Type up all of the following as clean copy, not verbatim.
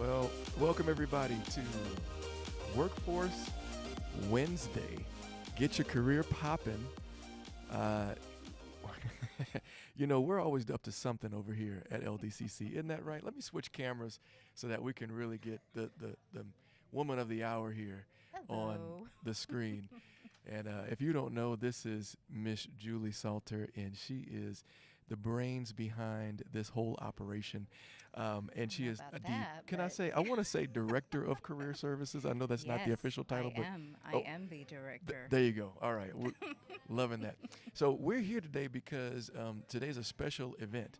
Well, welcome everybody to Workforce Wednesday. Get your career poppin'. We're always up to something over here at LDCC. Isn't that right? Let me switch cameras so that we can really get the woman of the hour here on the screen. And if you don't know, this is Miss Julie Salter, and she is the brains behind this whole operation. And she is I want to say director of career services. I know that's not the official title, but I am the director. There you go. All right. We're loving that. So we're here today because today's a special event,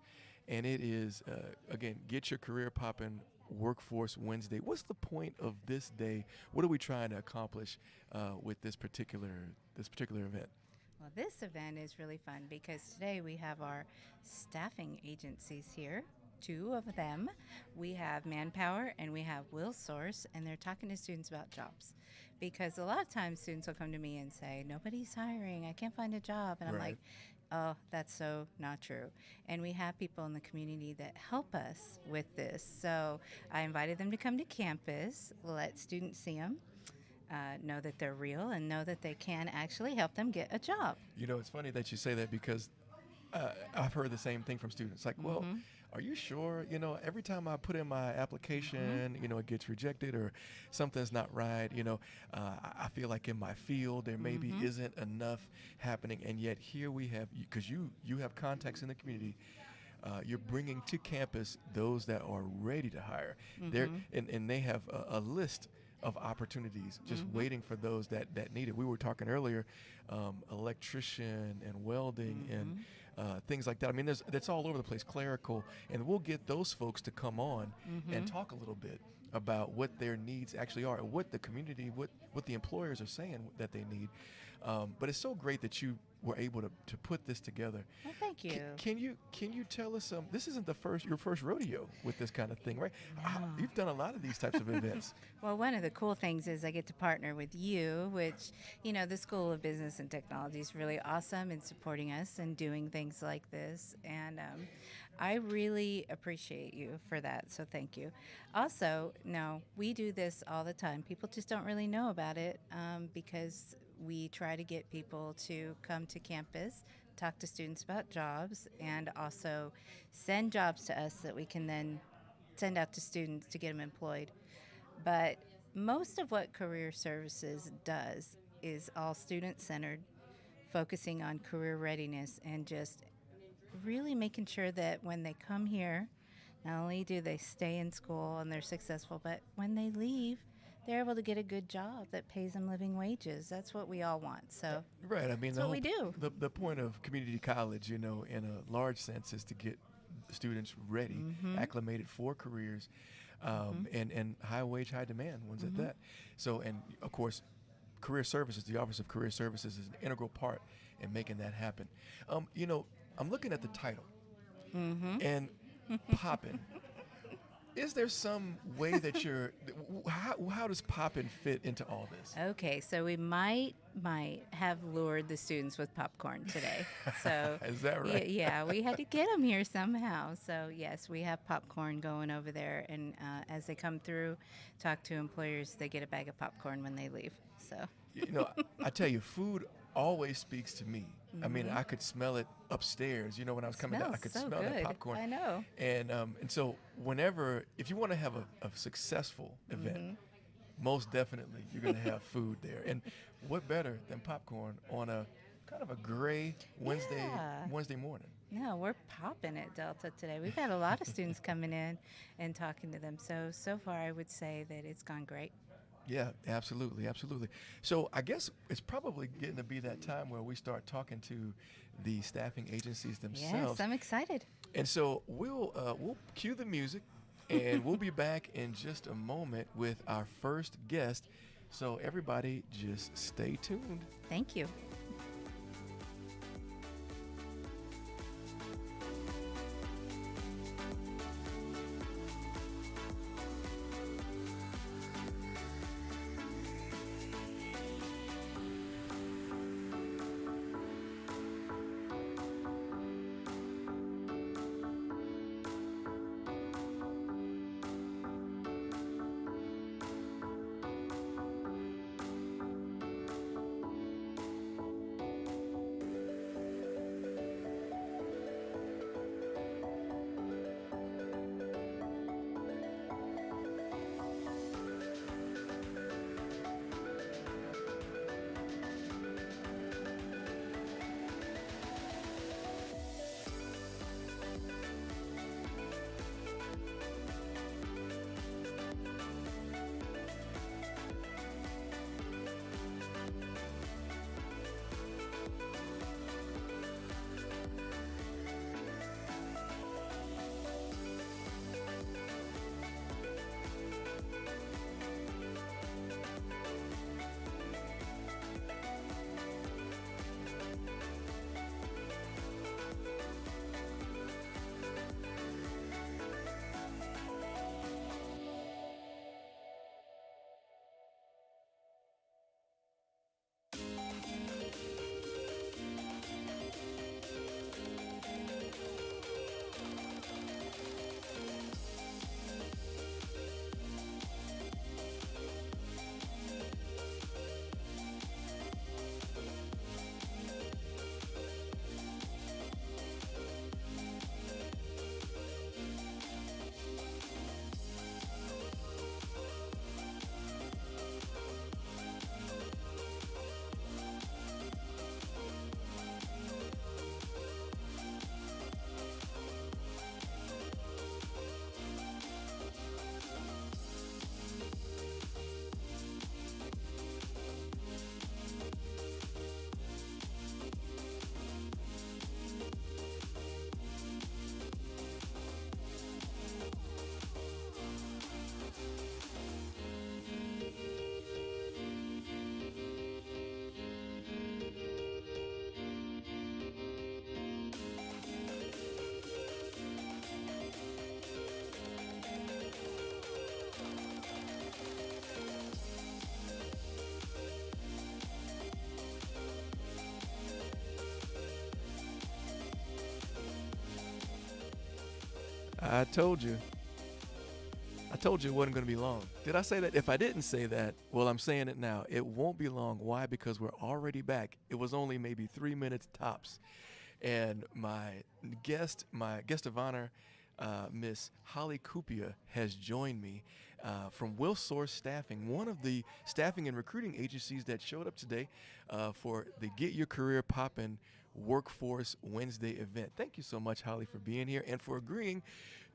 and it is, again, Get Your Career Poppin' Workforce Wednesday. What's the point of this day? What are we trying to accomplish with this particular event? Well, this event is really fun because today we have our staffing agencies here. Two of them. We have Manpower and we have Willsource, and they're talking to students about jobs. Because a lot of times students will come to me and say, nobody's hiring, I can't find a job. And I'm like, oh, that's so not true. And we have people in the community that help us with this. So I invited them to come to campus, let students see them. Know that they're real and know that they can actually help them get a job. You know, it's funny that you say that because I've heard the same thing from students. Like, well, are you sure? You know, every time I put in my application, it gets rejected or something's not right. I feel like in my field there maybe isn't enough happening. And yet here we have, because you have contacts in the community. You're bringing to campus those that are ready to hire. And they have a list of opportunities just waiting for those that need it. We were talking earlier, electrician and welding and things like that. I mean, that's all over the place, clerical, and we'll get those folks to come on and talk a little bit about what their needs actually are, and what the community, what the employers are saying that they need. But it's so great that you were able to put this together. Well, thank you. Can you tell us this isn't your first rodeo with this kind of thing, right? No. You've done a lot of these types of events. Well, one of the cool things is I get to partner with you, which, the School of Business and Technology is really awesome in supporting us and doing things like this. And I really appreciate you for that. So thank you. Also, no, we do this all the time. People just don't really know about it because we try to get people to come to campus, talk to students about jobs, and also send jobs to us that we can then send out to students to get them employed. But most of what career services does is all student-centered, focusing on career readiness and just really making sure that when they come here, not only do they stay in school and they're successful, but when they leave, they're able to get a good job that pays them living wages. That's what we all want. So right. I mean, that's what we do. The point of community college, in a large sense, is to get students ready, acclimated for careers, and high wage, high demand ones at that. So, and of course, career services, the Office of Career Services, is an integral part in making that happen. I'm looking at the title, and Poppin'. Is there some way that how does Poppin' fit into all this? Okay, so we might have lured the students with popcorn today. So is that right? Yeah, we had to get them here somehow. So yes, we have popcorn going over there, and as they come through, talk to employers, they get a bag of popcorn when they leave. So I tell you, food always speaks to me. I mean, I could smell it upstairs. When I was coming down, I could smell that popcorn. I know. And so if you want to have a successful event, most definitely you're going to have food there. And what better than popcorn on a kind of a gray Wednesday morning? No, we're popping at Delta today. We've had a lot of students coming in and talking to them. So far, I would say that it's gone great. Yeah, absolutely. So I guess it's probably getting to be that time where we start talking to the staffing agencies themselves. Yes, I'm excited. And so we'll cue the music, and we'll be back in just a moment with our first guest. So everybody just stay tuned. Thank you. I told you. I told you it wasn't going to be long. Did I say that? If I didn't say that, well, I'm saying it now. It won't be long. Why? Because we're already back. It was only maybe 3 minutes tops. And my guest of honor, Miss Holly Kupia, has joined me from Willsource Staffing, one of the staffing and recruiting agencies that showed up today for the Get Your Career Poppin' Workforce Wednesday event. Thank you so much, Holly, for being here and for agreeing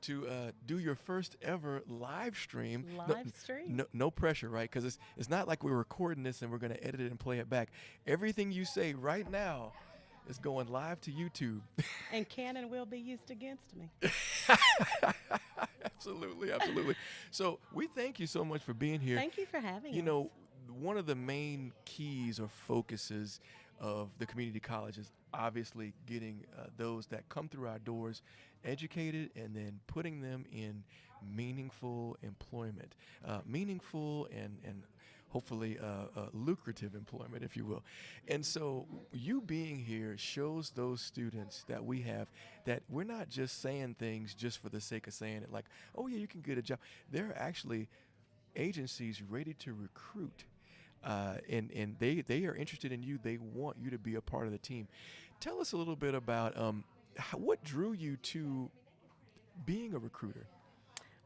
to do your first ever live stream. Live stream? No pressure, right? Because it's not like we're recording this and we're going to edit it and play it back. Everything you say right now is going live to YouTube. And can and will be used against me. Absolutely, absolutely. So we thank you so much for being here. Thank you for having us. You know, one of the main keys or focuses of the community college is obviously getting those that come through our doors educated and then putting them in meaningful employment, meaningful and hopefully lucrative employment, if you will. And so you being here shows those students that we have that we're not just saying things just for the sake of saying it, like, oh yeah, you can get a job. There are actually agencies ready to recruit. And they are interested in you. They want you to be a part of the team. Tell us a little bit about what drew you to being a recruiter.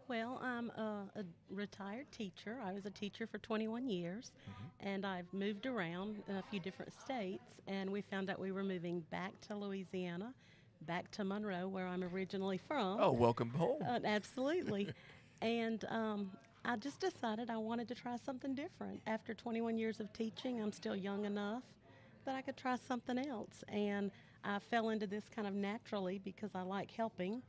Well, I'm a retired teacher. I was a teacher for 21 years, and I've moved around in a few different states, and we found out we were moving back to Louisiana, back to Monroe, where I'm originally from. Oh, welcome home. Absolutely. And I just decided I wanted to try something different. After 21 years of teaching, I'm still young enough that I could try something else. And I fell into this kind of naturally because I like helping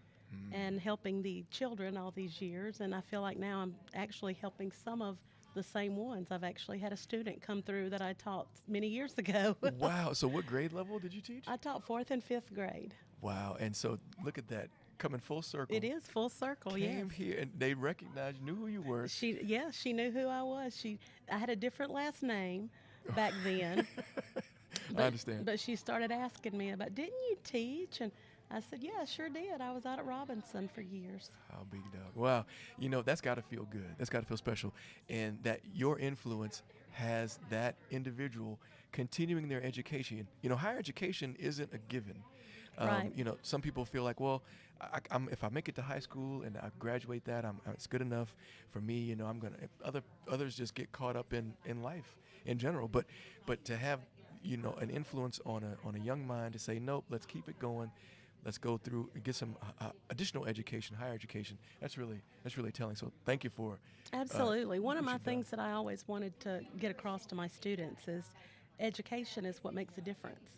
and helping the children all these years. And I feel like now I'm actually helping some of the same ones. I've actually had a student come through that I taught many years ago. Wow. So what grade level did you teach? I taught 4th and 5th grade. Wow. And so look at that. Coming full circle. It is full circle, Came yes. here and they recognized, knew who you were. She knew who I was. I had a different last name back then. I understand. But she started asking me about, didn't you teach? And I said, yeah, I sure did. I was out at Robinson for years. How big dog. Wow. You know, that's got to feel good. That's got to feel special. And that your influence has that individual continuing their education. You know, higher education isn't a given. Right. You know, some people feel like, well, if I make it to high school and I graduate that, it's good enough for me. You know, I'm gonna. Others just get caught up in life in general. But to have, you know, an influence on a young mind to say, nope, let's keep it going. Let's go through and get some additional education, higher education. That's really telling. So thank you for. Absolutely. One of my you've things that I always wanted to get across to my students is education is what makes a difference.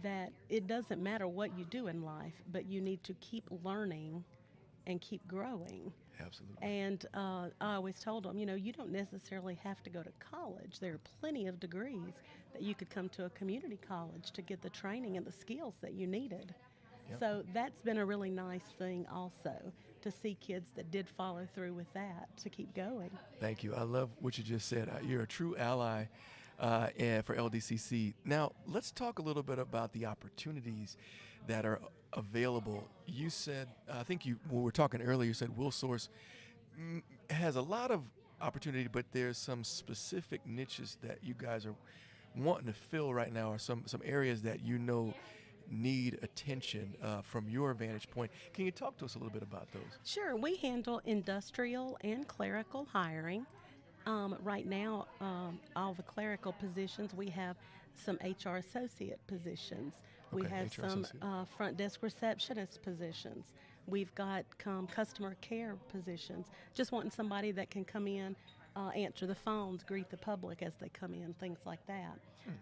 That it doesn't matter what you do in life, but you need to keep learning and keep growing. Absolutely. And I always told them, you know, you don't necessarily have to go to college. There are plenty of degrees that you could come to a community college to get the training and the skills that you needed. Yep. So that's been a really nice thing also, to see kids that did follow through with that, to keep going. Thank you. I love what you just said. You're a true ally and for LDCC. Now, let's talk a little bit about the opportunities that are available. You said, I think when we were talking earlier, you said Willsource has a lot of opportunity, but there's some specific niches that you guys are wanting to fill right now, or some areas that you know need attention from your vantage point. Can you talk to us a little bit about those? Sure. We handle industrial and clerical hiring. Right now, all the clerical positions, we have some HR associate positions. We Okay, have HR some associate. front desk receptionist positions. We've got customer care positions. Just wanting somebody that can come in, answer the phones, greet the public as they come in, things like that.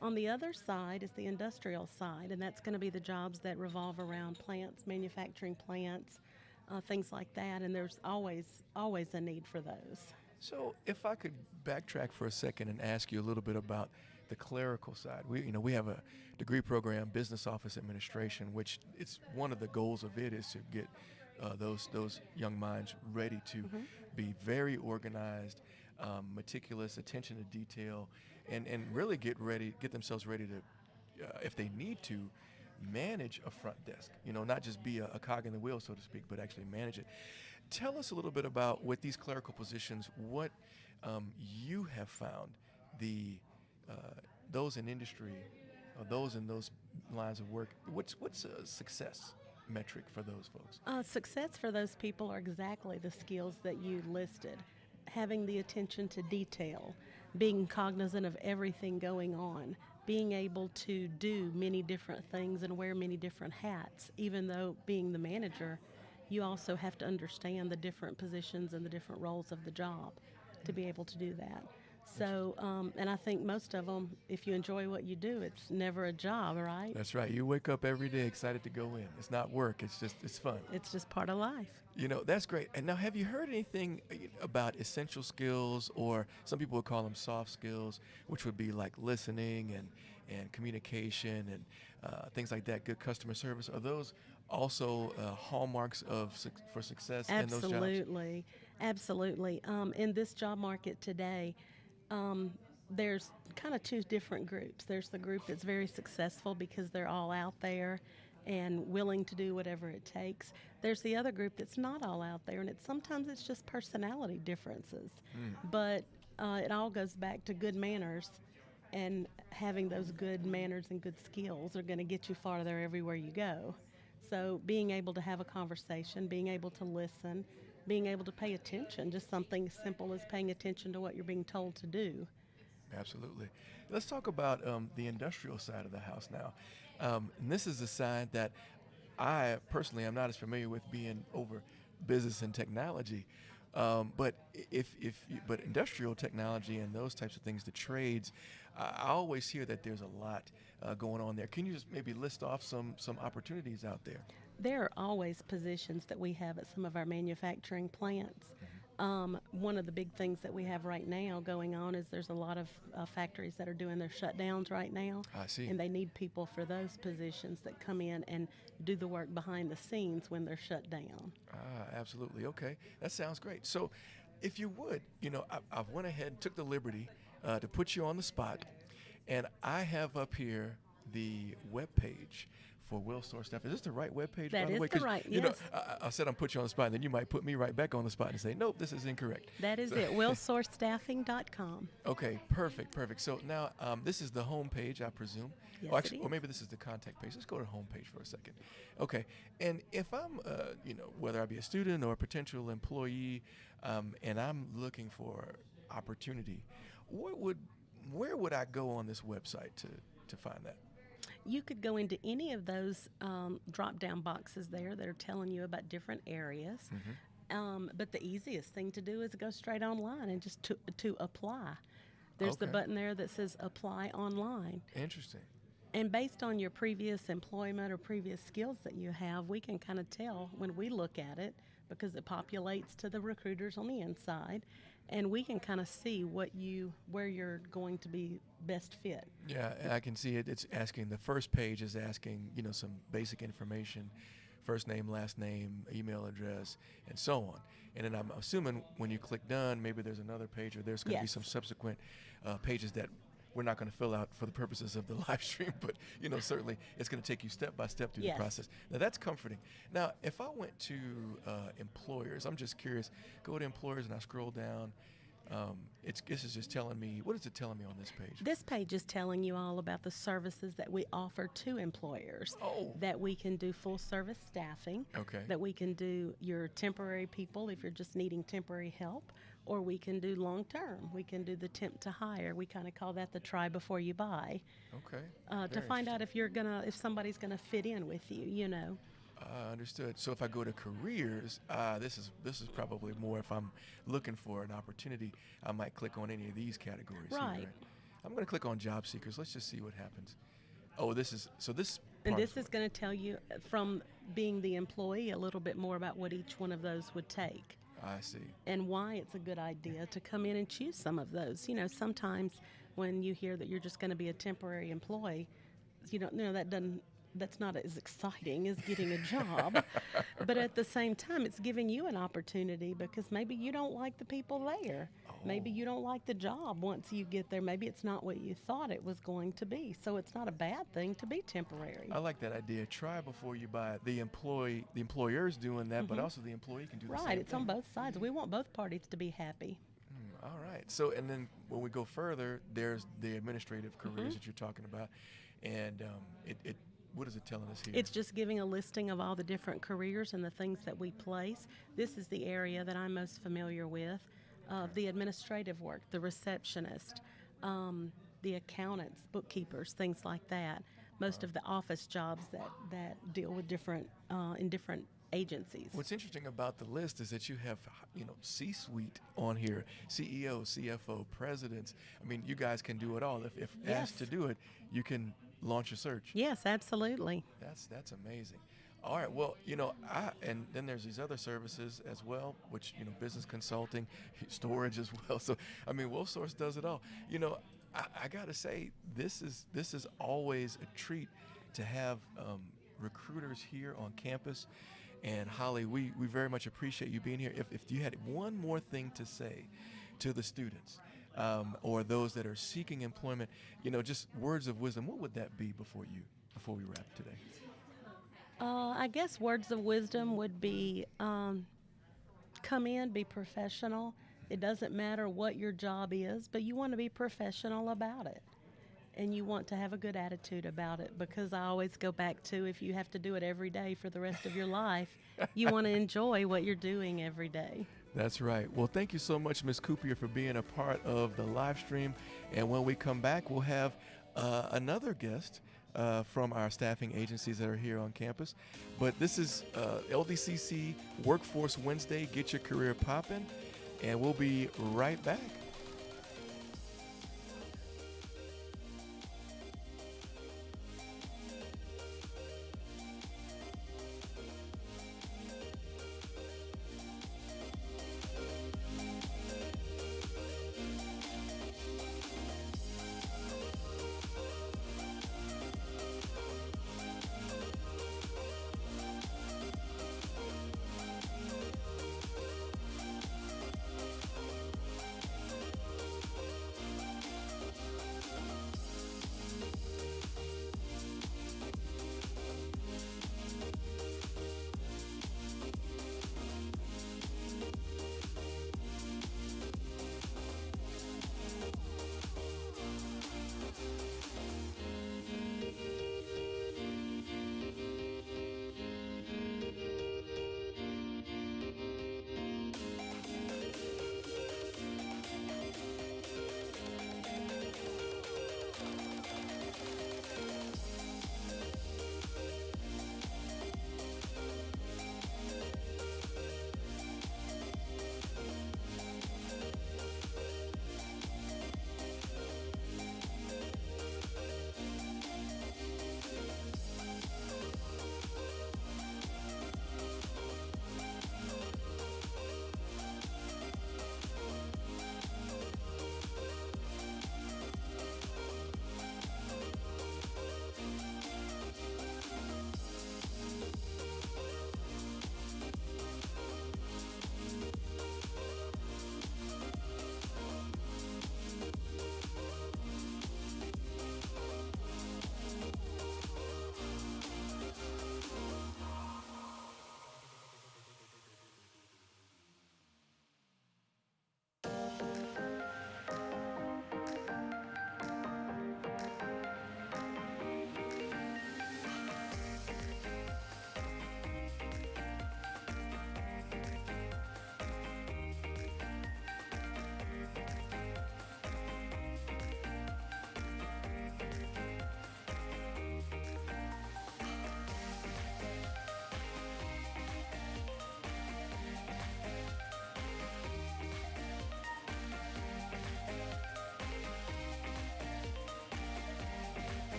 On the other side is the industrial side, and that's going to be the jobs that revolve around plants, manufacturing plants, things like that, and there's always a need for those. So if I could backtrack for a second and ask you a little bit about the clerical side. We have a degree program, business office administration, which it's one of the goals of it is to get those young minds ready to be very organized, meticulous, attention to detail, and really get themselves ready to, if they need to, manage a front desk, not just be a cog in the wheel, so to speak, but actually manage it. Tell us a little bit about, with these clerical positions, what you have found those in industry, or those in those lines of work. What's a success metric for those folks? Success for those people are exactly the skills that you listed. Having the attention to detail, being cognizant of everything going on, being able to do many different things and wear many different hats. Even though being the manager, you also have to understand the different positions and the different roles of the job to be able to do that. So, and I think most of them, if you enjoy what you do, it's never a job, right? That's right. You wake up every day excited to go in. It's not work. It's fun. It's just part of life. That's great. And now, have you heard anything about essential skills, or some people would call them soft skills, which would be like listening and communication and things like that, good customer service? Are those also hallmarks for success in those jobs? Absolutely. Absolutely. In this job market today, there's kind of two different groups. There's the group that's very successful because they're all out there and willing to do whatever it takes. There's the other group that's not all out there, and sometimes it's just personality differences. But it all goes back to good manners, and having those good manners and good skills are going to get you farther everywhere you go. So being able to have a conversation, being able to listen, being able to pay attention, just something simple as paying attention to what you're being told to do. Absolutely. Let's talk about the industrial side of the house now. And this is a side that I personally am not as familiar with, being over business and technology. But but industrial technology and those types of things, the trades, I always hear that there's a lot going on there. Can you just maybe list off some opportunities out there? There are always positions that we have at some of our manufacturing plants. One of the big things that we have right now going on is there's a lot of factories that are doing their shutdowns right now. I see. And they need people for those positions that come in and do the work behind the scenes when they're shut down. Absolutely. Okay. That sounds great. So if you would, I went ahead and took the liberty to put you on the spot, and I have up here the webpage for Willsource Staffing. Is this the right webpage? That by the is way? the right, yes. I said I'm put you on the spot, and then you might put me right back on the spot and say, nope, this is incorrect. That is it, willsourcestaffing.com. Okay, perfect. So now this is the home page, I presume. Yes, Actually, it or is. maybe this is the contact page. Let's go to the home page for a second. Okay, and if I'm, whether I be a student or a potential employee, and I'm looking for opportunity, where would I go on this website to find that? You could go into any of those drop-down boxes there that are telling you about different areas. But the easiest thing to do is go straight online and just to apply. There's the Okay. button there that says apply online. Interesting. And based on your previous employment or previous skills that you have, we can kind of tell when we look at it, because it populates to the recruiters on the inside, and we can kind of see where you're going to be best fit. Yeah, I can see it. It's asking, the first page is asking, some basic information, first name, last name, email address, and so on. And then I'm assuming when you click done, maybe there's another page, or there's going to be Yes. some subsequent pages that we're not going to fill out for the purposes of the live stream, but certainly it's going to take you step by step through Yes. the process. Now that's comforting. Now, if I went to employers, I'm just curious. Go to employers and I scroll down. This is just telling me, what is it telling me on this page? This page is telling you all about the services that we offer to employers. Oh. That we can do full service staffing. Okay. That we can do your temporary people if you're just needing temporary help, or we can do long term. We can do the temp to hire. We kind of call that the try before you buy. Okay. To Very find out if somebody's gonna fit in with you. Understood. So if I go to careers, this is probably more if I'm looking for an opportunity. I might click on any of these categories. here, Right. I'm going to click on job seekers. Let's just see what happens. Oh, this. And this is going to tell you from being the employee a little bit more about what each one of those would take. I see. And why it's a good idea to come in and choose some of those. Sometimes when you hear that you're just going to be a temporary employee, that doesn't that's not as exciting as getting a job. But at the same time, it's giving you an opportunity because maybe you don't like the people there. Maybe you don't like the job once you get there. Maybe it's not what you thought it was going to be. So it's not a bad thing to be temporary. I like that idea. Try before you buy. The employer's doing that, but also the employee can do the same Right, it's thing. on both sides. We want both parties to be happy. All right. So, and then when we go further, there's the administrative careers that you're talking about, and what is it telling us here? It's just giving a listing of all the different careers and the things that we place. This is the area that I'm most familiar with, the administrative work, the receptionist, the accountants, bookkeepers, things like that. Most of the office jobs that deal with different in different agencies. What's interesting about the list is that you have, C-suite on here, CEO, CFO, presidents. I mean, you guys can do it all. If Yes. asked to do it, you can launch a search. Yes, absolutely. That's amazing. All right, well, and then there's these other services as well, which, business consulting, storage as well. So, I mean, Willsource does it all. I got to say, this is always a treat to have recruiters here on campus. And Holly, we very much appreciate you being here. If you had one more thing to say to the students or those that are seeking employment, just words of wisdom, what would that be before we wrap today? I guess words of wisdom would be come in, be professional. It doesn't matter what your job is, but you want to be professional about it. And you want to have a good attitude about it, because I always go back to, if you have to do it every day for the rest of your life, you want to enjoy what you're doing every day. That's right. Well, thank you so much, Ms. Cooper, for being a part of the live stream. And when we come back, we'll have another guest from our staffing agencies that are here on campus. But this is LDCC Workforce Wednesday. Get your career poppin', and we'll be right back.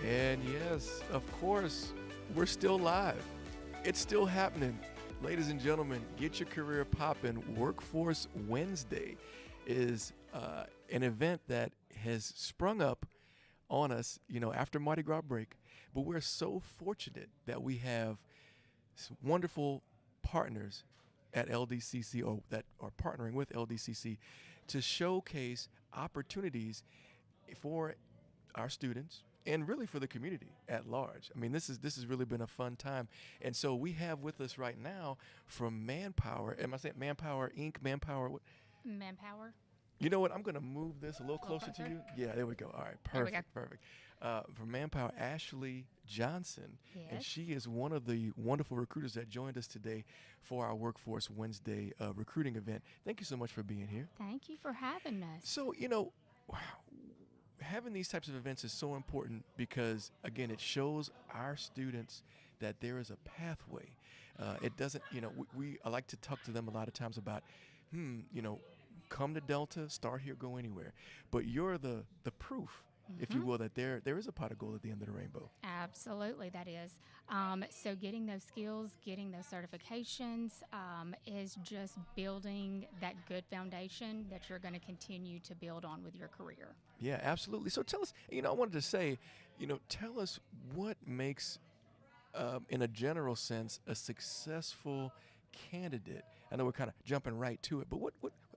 And yes, of course, we're still live. It's still happening. Ladies and gentlemen, get your career poppin'. Workforce Wednesday is an event that has sprung up on us, after Mardi Gras break. But we're so fortunate that we have some wonderful partners at LDCC, or that are partnering with LDCC, to showcase opportunities for our students and really for the community at large. I mean, this has really been a fun time. And so we have with us right now from Manpower, am I saying Manpower Inc., Manpower? What? Manpower. You know what? I'm going to move this a little closer to you. Yeah, there we go. All right, perfect. From Manpower, Ashley Johnson. Yes. And she is one of the wonderful recruiters that joined us today for our Workforce Wednesday recruiting event. Thank you so much for being here. Thank you for having us. So, having these types of events is so important because, again, it shows our students that there is a pathway. It doesn't, I like to talk to them a lot of times about, come to Delta, start here, go anywhere. But you're the proof, if you will, that there is a pot of gold at the end of the rainbow. Absolutely, that is. So getting those skills, getting those certifications is just building that good foundation that you're going to continue to build on with your career. Yeah, absolutely. So tell us, I wanted to say, tell us what makes, in a general sense, a successful candidate. I know we're kind of jumping right to it, but what,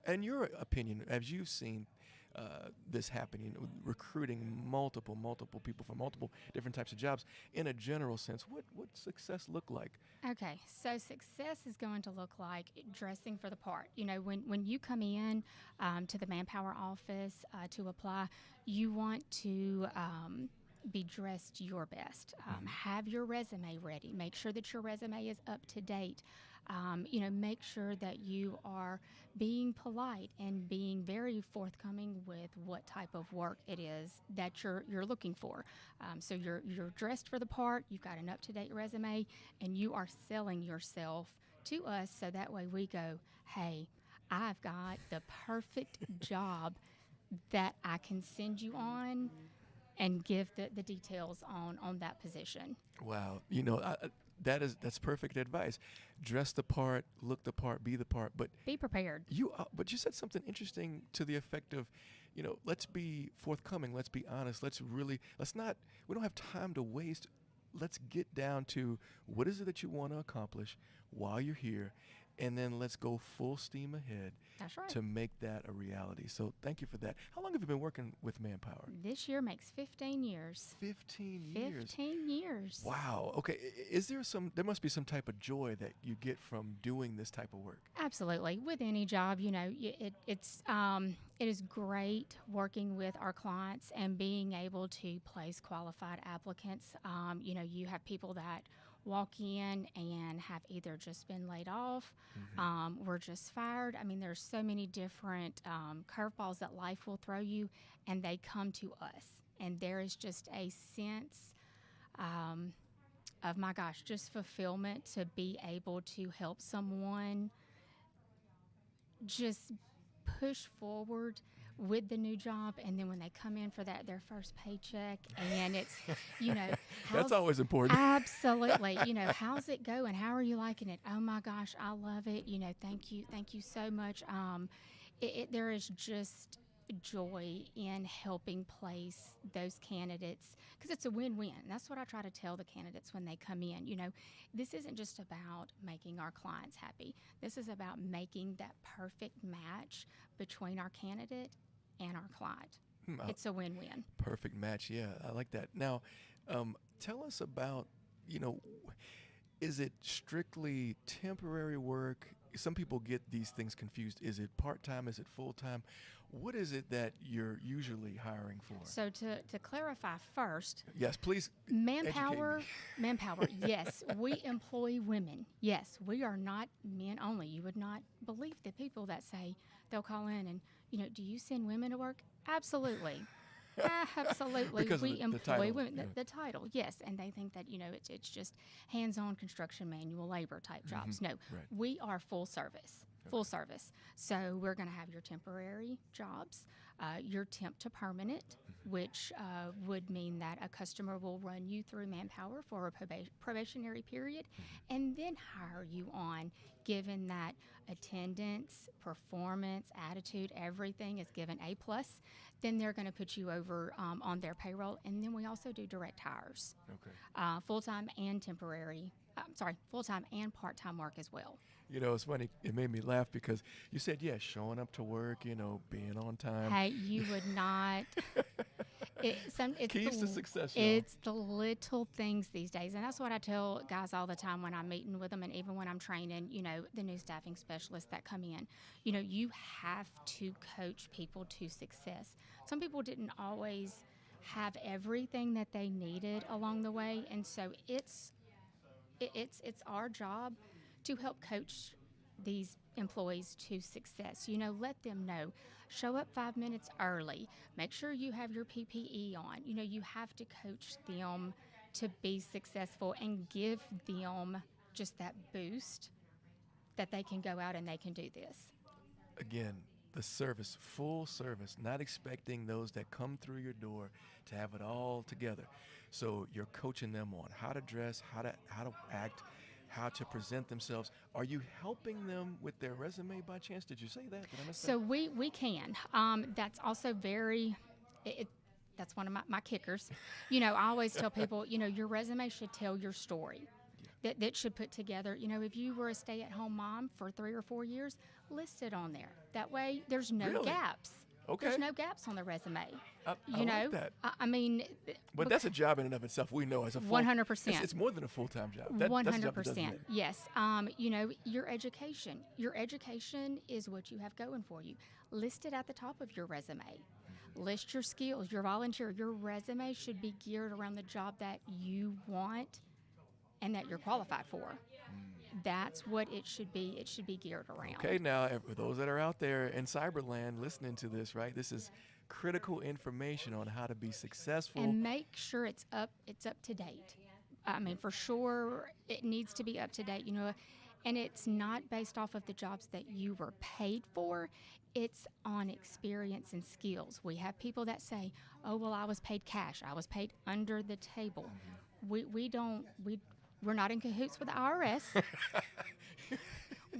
in your opinion, as you've seen this happen, recruiting multiple people for multiple different types of jobs, in a general sense, what success look like? Okay, so success is going to look like dressing for the part. When you come in to the Manpower office to apply, you want to be dressed your best. Have your resume ready. Make sure that your resume is up to date. Make sure that you are being polite and being very forthcoming with what type of work it is that you're looking for. So you're dressed for the part, you've got an up-to-date resume, and you are selling yourself to us so that way we go, hey, I've got the perfect job that I can send you on and give the details on that position. Wow. That's perfect advice. Dress the part, look the part, be the part, but be prepared. But you said something interesting to the effect of, let's be forthcoming, let's be honest, we don't have time to waste. Let's get down to what is it that you want to accomplish while you're here, and then let's go full steam ahead. That's right. To make that a reality. So thank you for that. How long have you been working with Manpower? This year makes 15 years. 15 years. 15 years. Wow. Okay. There must be some type of joy that you get from doing this type of work. Absolutely. With any job, it is great working with our clients and being able to place qualified applicants. You have people that walk in and have either just been laid off, were just fired. I mean, there's so many different curveballs that life will throw you, and they come to us. And there is just a sense of, my gosh, just fulfillment to be able to help someone just push forward with the new job, and then when they come in for their first paycheck, and it's that's always important. Absolutely. How's it going? How are you liking it? Oh my gosh, I love it. Thank you so much. There is just joy in helping place those candidates, because it's a win-win. That's what I try to tell the candidates when they come in. This isn't just about making our clients happy. This is about making that perfect match between our candidate and our client. It's a win-win. Perfect match. Yeah, I like that. Now, tell us about, is it strictly temporary work? Some people get these things confused. Is it part-time? Is it full-time? What is it that you're usually hiring for? So to clarify first. Yes, please. Manpower, yes, we employ women. Yes, we are not men only. You would not believe the people that say they'll call in and, do you send women to work? Absolutely. Absolutely. Because we the employ title, women. yeah. The title, yes. And they think that, it's just hands-on construction manual labor type jobs. No, right. We are full service. Full service. So we're going to have your temporary jobs, your temp to permanent, which would mean that a customer will run you through Manpower for a probationary period and then hire you on, given that attendance, performance, attitude, everything is given A+, then they're going to put you over on their payroll. And then we also do direct hires, full-time and full-time and part-time work as well. You know, it's funny. It made me laugh because you said, showing up to work, being on time. Hey, you would not. It's Keys to success, y'all. It's the little things these days. And that's what I tell guys all the time when I'm meeting with them and even when I'm training, the new staffing specialists that come in. You have to coach people to success. Some people didn't always have everything that they needed along the way. And so it's our job to help coach these employees to success. Let them know. Show up 5 minutes early. Make sure you have your PPE on. You have to coach them to be successful and give them just that boost that they can go out and they can do this. Again, the service, full service, not expecting those that come through your door to have it all together. So you're coaching them on how to dress, how to act, how to present themselves. Are you helping them with their resume by chance? Did you say that? Did I miss So that? we can. That's also that's one of my kickers. I always tell people, your resume should tell your story. That should put together, if you were a stay-at-home mom for 3 or 4 years, list it on there. That way there's no Really? gaps. Okay. There's no gaps on the resume. I like that. I mean, But that's a job in and of itself. We know as a full, 100%. It's more than a full-time job. 100%. Yes. Your education. Your education is what you have going for you. List it at the top of your resume. List your skills, your volunteer. Your resume should be geared around the job that you want and that you're qualified for. That's what it should be. It should be geared around. Okay, now, for those that are out there in cyberland listening to this, right, this is critical information on how to be successful. And make sure it's up to date. I mean, for sure, it needs to be up to date, and it's not based off of the jobs that you were paid for. It's on experience and skills. We have people that say, oh, well, I was paid cash. I was paid under the table. We're not in cahoots with the IRS.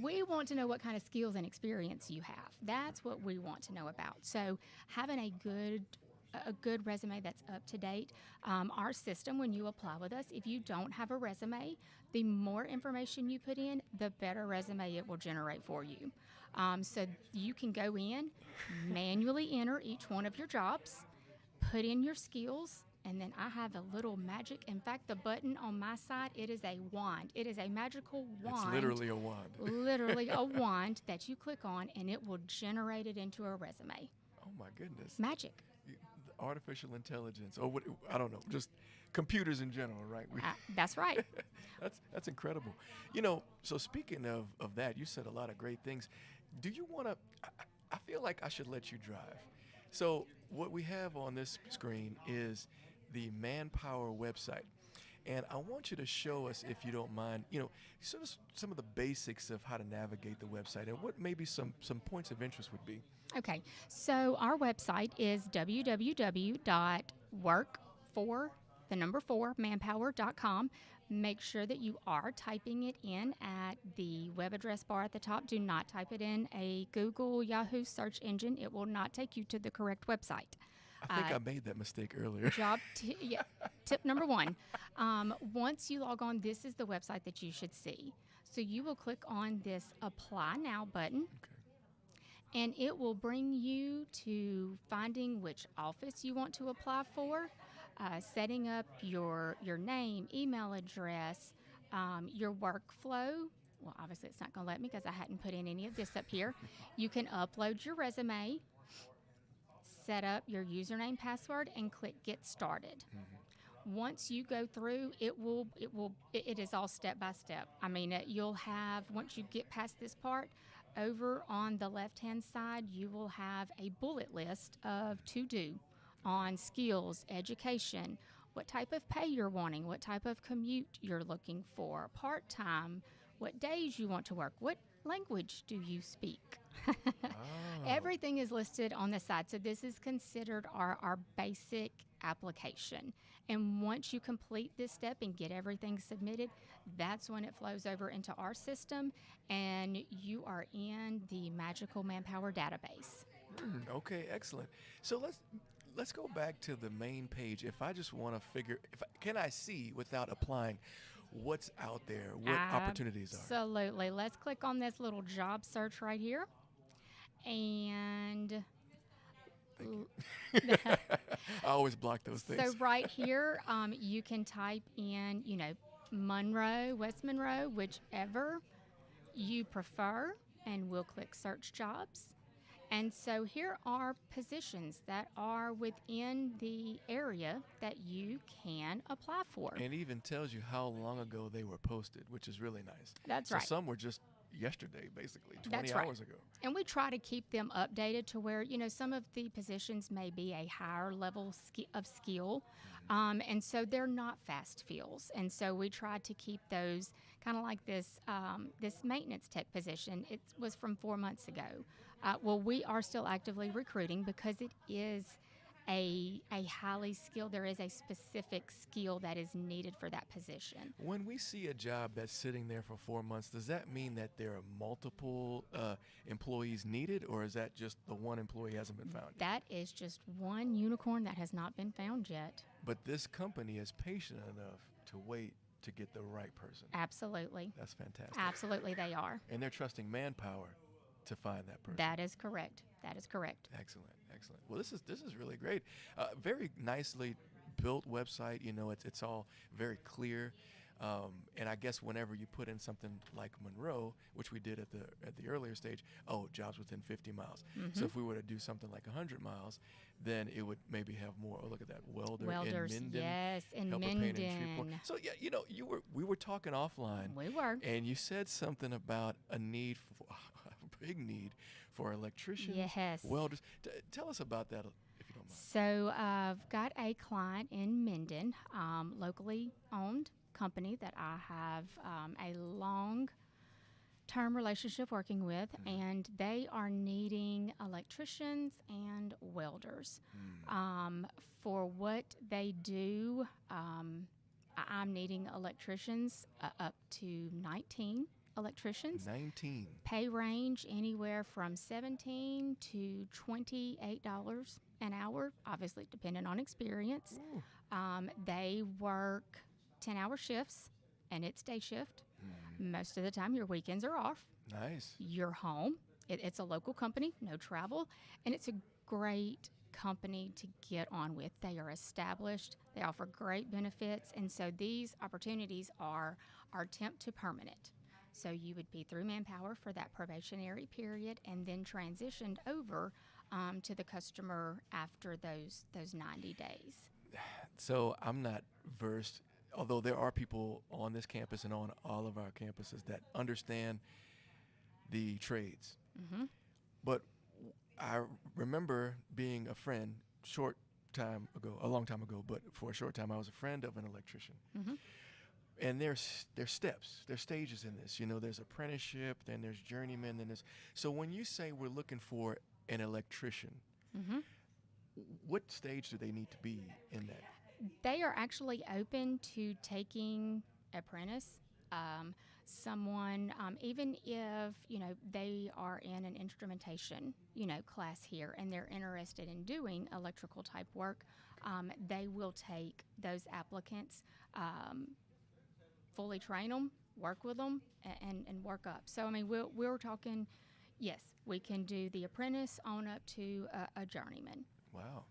We want to know what kind of skills and experience you have. That's what we want to know about. So having a good resume that's up to date. Our system, when you apply with us, if you don't have a resume, the more information you put in, the better resume it will generate for you. So you can go in, manually enter each one of your jobs, put in your skills, and then I have a little magic. In fact, the button on my side, it is a wand. It is a magical wand. It's literally a wand. Literally a wand that you click on, and it will generate it into a resume. Oh, my goodness. Magic. Artificial intelligence, or what, I don't know, just computers in general, right? That's right. That's incredible. So speaking of that, you said a lot of great things. Do you want to, I feel like I should let you drive. So what we have on this screen is the Manpower website. And I want you to show us, if you don't mind, sort of some of the basics of how to navigate the website and what maybe some points of interest would be. Okay, so our website is www.work4manpower.com. Make sure that you are typing it in at the web address bar at the top. Do not type it in a Google, Yahoo search engine. It will not take you to the correct website. I think I made that mistake earlier. Tip number 1. Once you log on, this is the website that you should see. So you will click on this Apply Now button. Okay. And it will bring you to finding which office you want to apply for, setting up your name, email address, your workflow. Well, obviously it's not going to let me because I hadn't put in any of this up here. You can upload your resume, set up your username, password, and click Get Started. Mm-hmm. Once you go through, it is all step by step. I mean, you'll have, once you get past this part, over on the left-hand side, you will have a bullet list of to-do on skills, education, what type of pay you're wanting, what type of commute you're looking for, part-time, what days you want to work, what language do you speak. Oh. Everything is listed on the side. So this is considered our basic application. And once you complete this step and get everything submitted, that's when it flows over into our system and you are in the Magical Manpower database. Okay, excellent. So let's go back to the main page. If I just want to figure, can I see without applying what's out there, what opportunities are? Absolutely. Let's click on this little job search right here. And I always block those things. so right here, you can type in, Monroe, West Monroe, whichever you prefer, and we'll click search jobs. And so here are positions that are within the area that you can apply for. And it even tells you how long ago they were posted, which is really nice. That's so right. Some were just yesterday, basically, 20 That's right. hours ago. And we try to keep them updated to where, some of the positions may be a higher level of skill. And so they're not fast fills. And so we try to keep those kind of like this maintenance tech position. It was from 4 months ago. Well, we are still actively recruiting because it is a highly skilled, there is a specific skill that is needed for that position. When we see a job that's sitting there for 4 months, does that mean that there are multiple employees needed, or is that just the one employee hasn't been found yet? That is just one unicorn that has not been found yet. But this company is patient enough to wait to get the right person. Absolutely. That's fantastic. Absolutely, they are. And they're trusting manpower to find that person. That is correct. That is correct. Excellent. Well, this is really great. Very nicely built website. It's all very clear. And I guess whenever you put in something like Monroe, which we did at the earlier stage, jobs within 50 miles. Mm-hmm. So if we were to do something like 100 miles, then it would maybe have more. Oh, look at that, Welders, in Minden. yes, in helper painter in Minden. Shreveport. So yeah, we were talking offline. We were. And you said something about a big need for electricians, Yes. welders. Tell us about that, if you don't mind. So I've got a client in Minden, locally owned company that I have a long-term relationship working with, and they are needing electricians and welders. For what they do, I'm needing electricians up to 19 electricians. 19. Pay range anywhere from $17 to $28 an hour, obviously depending on experience. They work 10-hour shifts, and it's day shift. Most of the time, your weekends are off. Nice. You're home. It's a local company, no travel, and it's a great company to get on with. They are established. They offer great benefits, and so these opportunities are temp to permanent. So you would be through Manpower for that probationary period and then transitioned over to the customer after those 90 days. So I'm not versed, although there are people on this campus and on all of our campuses that understand the trades. Mm-hmm. But I remember being a friend a long time ago, but for a short time I was a friend of an electrician. Mm-hmm. And there's steps, there's stages in this. There's apprenticeship, then there's journeyman, then there's. So when you say we're looking for an electrician, Mm-hmm. what stage do they need to be in that? They are actually open to taking apprentice. Someone, even if, they are in an instrumentation, class here and they're interested in doing electrical type work, they will take those applicants, fully train them, work with them, and work up. So, we're talking, yes, we can do the apprentice on up to a journeyman. Wow.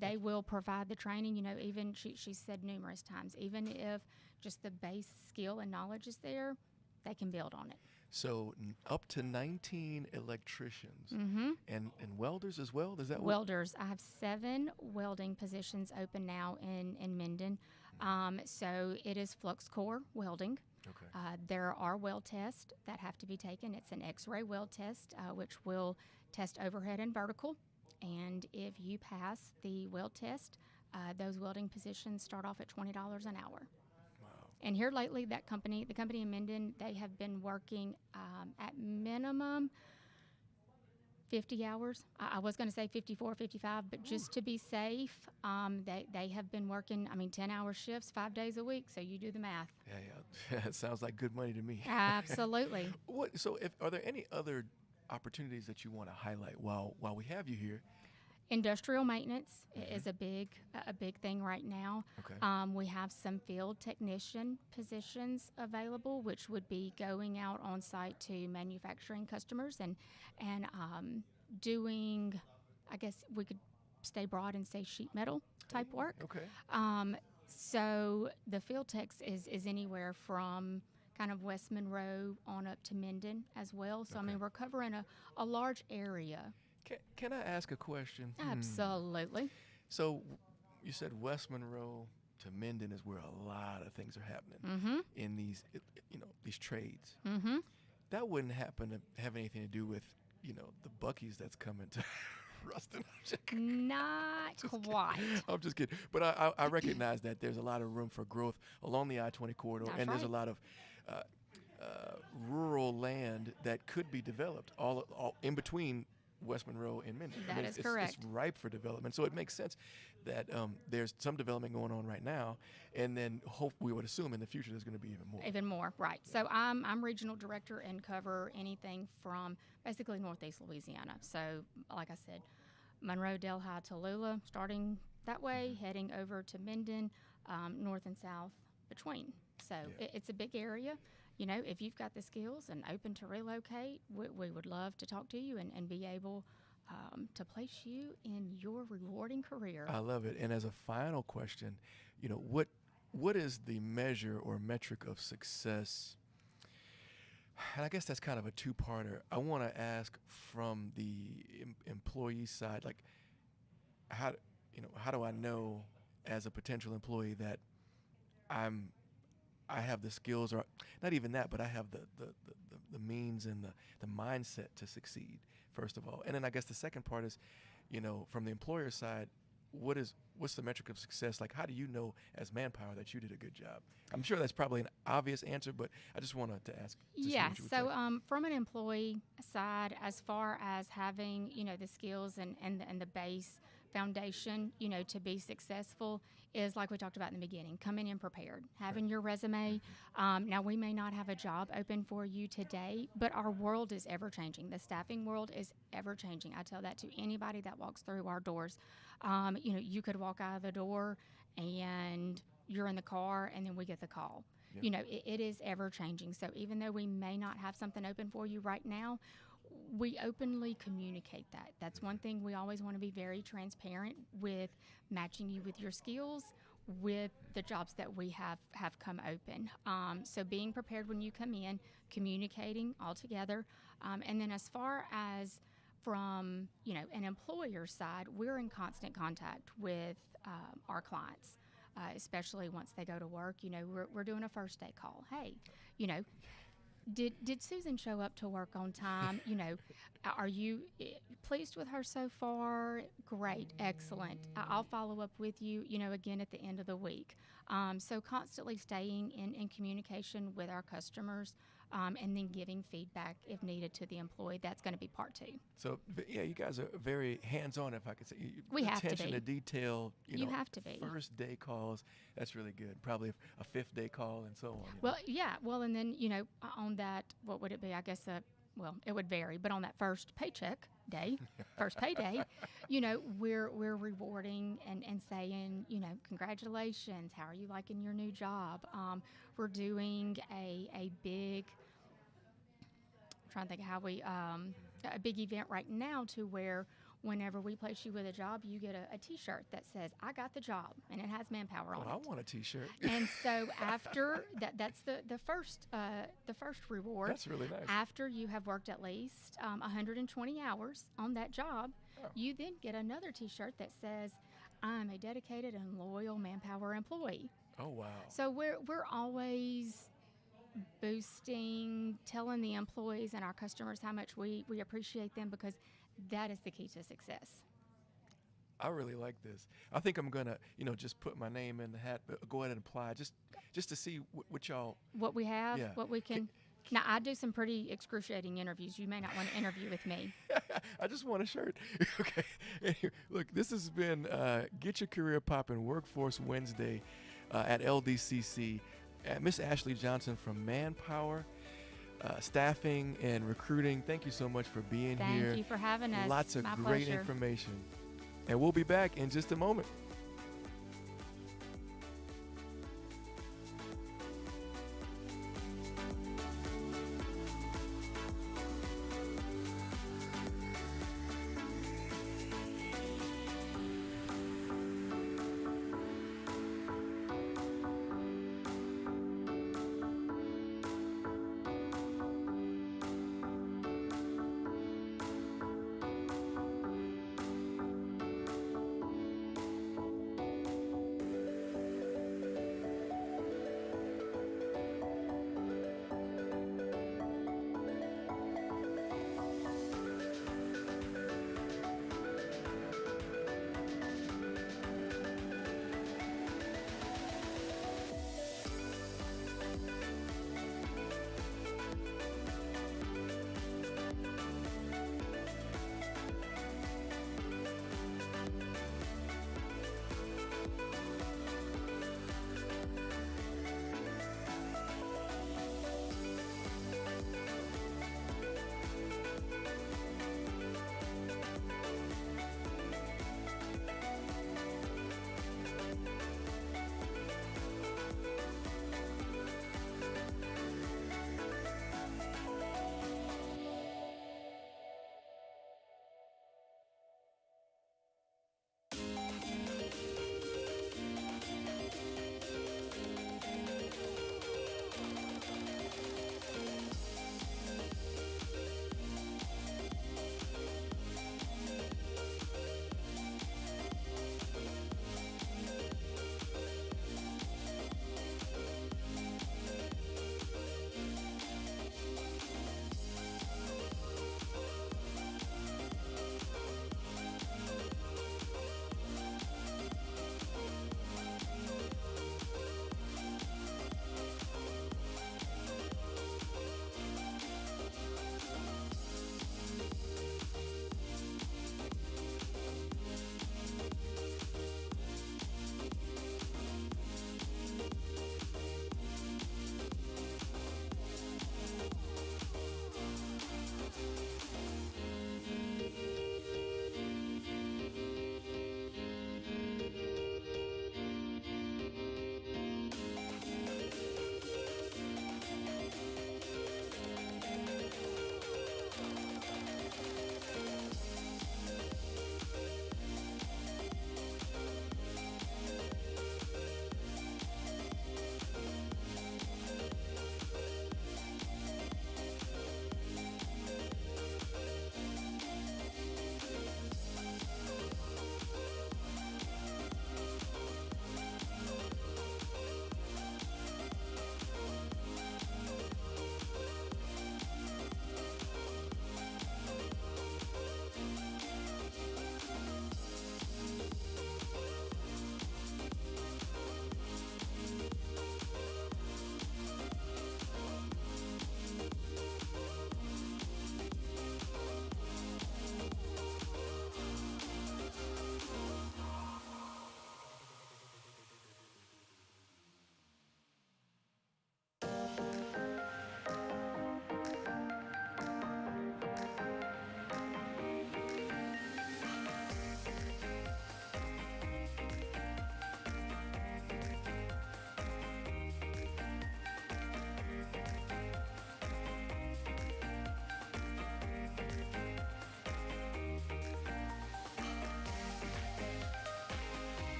They will provide the training, even she said numerous times, even if just the base skill and knowledge is there, they can build on it. So up to 19 electricians Mm-hmm. and welders as well? Is that Welders. I have 7 welding positions open now in Minden. So it is flux core welding. Okay. There are weld tests that have to be taken. It's an X-ray weld test, which will test overhead and vertical. And if you pass the weld test, those welding positions start off at $20 an hour. Wow. And here lately, the company in Minden, they have been working at minimum 50 hours. I was going to say 54, 55, but just to be safe, they have been working, 10-hour shifts, 5 days a week. So you do the math. Yeah. It sounds like good money to me. Absolutely. So are there any other opportunities that you want to highlight while we have you here? Industrial maintenance is a big thing right now. Okay. We have some field technician positions available, which would be going out on site to manufacturing customers and doing, I guess we could stay broad and say sheet metal type work. Okay. So the field techs is anywhere from kind of West Monroe on up to Minden as well. So Okay. we're covering a large area. Can I ask a question? Absolutely. So you said West Monroe to Minden is where a lot of things are happening in these, these trades. Mm-hmm. That wouldn't happen to have anything to do with, the Buc-ee's that's coming to Ruston. Not quite. I'm just kidding. But I recognize that there's a lot of room for growth along the I-20 corridor, That's and there's a right. lot of rural land that could be developed all in between West Monroe and Minden. That is correct. It's ripe for development, so it makes sense that there's some development going on right now, and then we would assume in the future there's going to be even more. Even more, right. So I'm regional director and cover anything from basically northeast Louisiana. So like I said, Monroe, Delhi, Tallulah, starting that way, heading over to Minden, north and south between. So it's a big area. If you've got the skills and open to relocate, we would love to talk to you and be able to place you in your rewarding career. I love it. And as a final question, what is the measure or metric of success? And I guess that's kind of a two-parter. I want to ask from the employee side, like, how do I know as a potential employee that I have the skills, or not even that, but I have the means and the mindset to succeed, first of all. And then I guess the second part is, from the employer side, what's the metric of success? Like, how do you know as Manpower that you did a good job? I'm sure that's probably an obvious answer, but I just wanted to ask. Yeah, so from an employee side, as far as having, the skills and the base foundation, to be successful is like we talked about in the beginning, coming in prepared, having your resume. Now, we may not have a job open for you today, but our world is ever changing. The staffing world is ever changing. I tell that to anybody that walks through our doors. You could walk out of the door and you're in the car and then we get the call. Yeah. It is ever changing. So even though we may not have something open for you right now, we openly communicate that. That's one thing we always want to be very transparent with, matching you with your skills with the jobs that we have come open. So being prepared when you come in, communicating all together. And then as far as from, an employer side, we're in constant contact with our clients, especially once they go to work. We're doing a first day call. Hey, Did Susan show up to work on time? Are you pleased with her so far? Great, excellent. I'll follow up with you, again at the end of the week. So constantly staying in communication with our customers, and then giving feedback if needed to the employee. That's going to be part 2. So yeah, you guys are very hands-on, if I could say. We have to attention be. to detail. You have to be. First day calls. That's really good. Probably a 5th day call and so on. Well, yeah. Well, and then on that, what would it be? I guess it would vary, but on that first paycheck day, first payday, we're rewarding and saying, congratulations. How are you liking your new job? We're doing a big. I'm trying to think how we a big event right now to where whenever we place you with a job, you get a T-shirt that says "I got the job" and it has Manpower on it. I want a T-shirt. And so after that's the first reward. That's really nice. After you have worked at least 120 hours on that job, you then get another T-shirt that says "I'm a dedicated and loyal Manpower employee." Oh wow. So we're always boosting, telling the employees and our customers how much we appreciate them, because that is the key to success. I really like this. I think I'm gonna, just put my name in the hat, but go ahead and apply just to see what y'all. What we have, Yeah. what we can. Now, I do some pretty excruciating interviews. You may not want to interview with me. I just want a shirt. Okay. Anyway, look, this has been Get Your Career Poppin' Workforce Wednesday at LDCC. Miss Ashley Johnson from Manpower, Staffing and Recruiting. Thank you so much for being here. Thank you for having us. Lots of My great pleasure. information. And we'll be back in just a moment.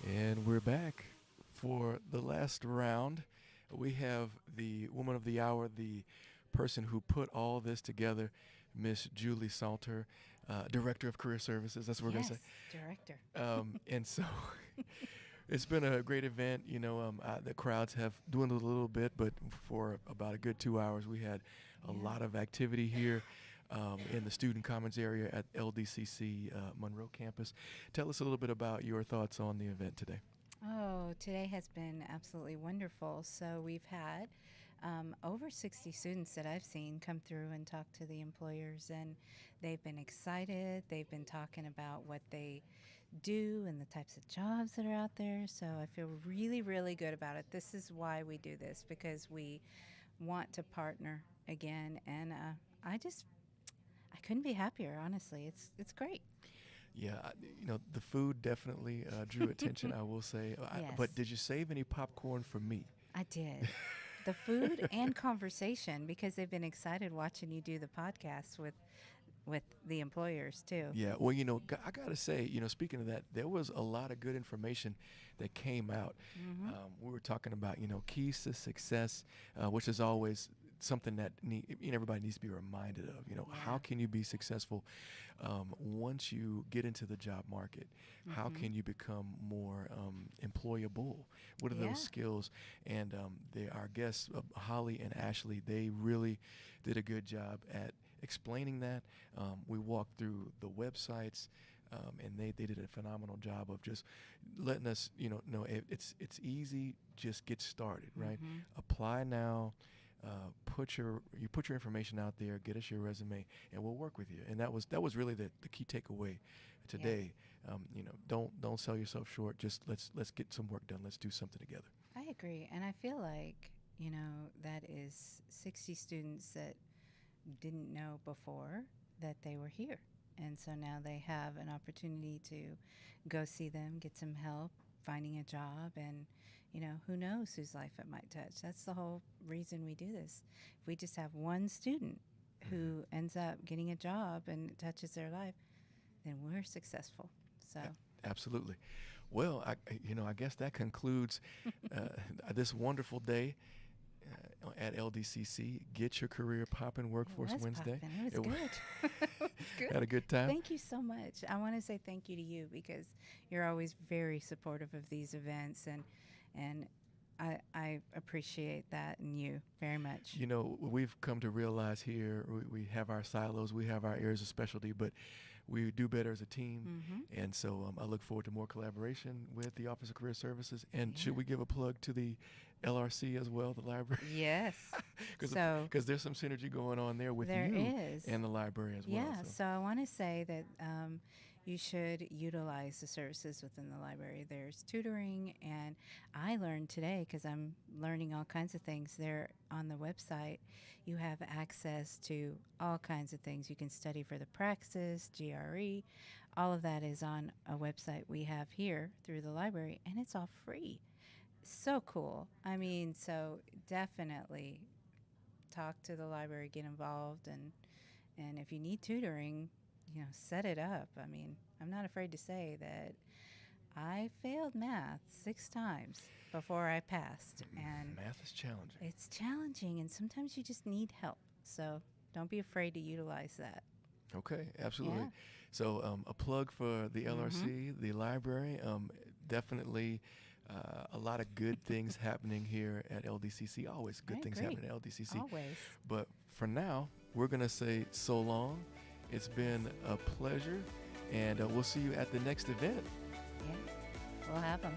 And we're back for the last round. We have the woman of the hour, the person who put all this together, Miss Julie Salter, Director of Career Services. That's what we're going to say. Director. And so it's been a great event. You know, the crowds have dwindled a little bit, but for about a good 2 hours, we had a lot of activity here. In the student commons area at LDCC Monroe Campus. Tell us a little bit about your thoughts on the event today. Oh, today has been absolutely wonderful. So we've had over 60 students that I've seen come through and talk to the employers, and they've been excited. They've been talking about what they do and the types of jobs that are out there. So I feel really, really good about it. This is why we do this, because we want to partner again, and I couldn't be happier, honestly. It's great. Yeah, you know, the food definitely drew attention, I will say. Yes. But did you save any popcorn for me? I did. The food and conversation, because they've been excited watching you do the podcast with the employers too. Yeah, well, you know, I got to say, you know, speaking of that, there was a lot of good information that came out. We were talking about, you know, keys to success, which is always something that everybody needs to be reminded of. You know, how can you be successful once you get into the job market? How can you become more employable? What are those skills? And our guests, Holly and Ashley, they really did a good job at explaining that. We walked through the websites, and they did a phenomenal job of just letting us, you know it's easy. Just get started, right? Apply now. Put your information out there. Get us your resume, and we'll work with you. And that was really the key takeaway today. You know, don't sell yourself short. Just let's get some work done. Let's do something together. I agree, and I feel like, you know, that is 60 students that didn't know before that they were here, and so now they have an opportunity to go see them, get some help finding a job, and you know, who knows whose life it might touch. That's the whole reason we do this. If we just have one student who ends up getting a job and it touches their life, then we're successful. So absolutely. Well, I guess that concludes this wonderful day at LDCC. Get your career poppin', Workforce Wednesday. It was good. It was good. Had a good time. Thank you so much. I want to say thank you to you, because you're always very supportive of these events, and I appreciate that in you very much. You know, we've come to realize here we have our silos, we have our areas of specialty, but we do better as a team. And so I look forward to more collaboration with the Office of Career Services. And should we give a plug to the LRC as well, the library? Yes. Because there's some synergy going on there with you and the library as well. Yeah, so I want to say that you should utilize the services within the library. There's tutoring, and I learned today, because I'm learning all kinds of things there on the website. You have access to all kinds of things. You can study for the praxis, GRE. All of that is on a website we have here through the library, and it's all free. So cool. I mean, so definitely talk to the library, get involved, and if you need tutoring, you know, set it up. I mean, I'm not afraid to say that I failed math 6 times before I passed. And math is challenging. It's challenging, and sometimes you just need help. So don't be afraid to utilize that. Okay, absolutely. Yeah. So a plug for the LRC, the library. Definitely a lot of good things happening here at LDCC. Always good things happening at LDCC. Always. But for now, we're going to say so long. It's been a pleasure, and we'll see you at the next event. Yeah, we'll have them.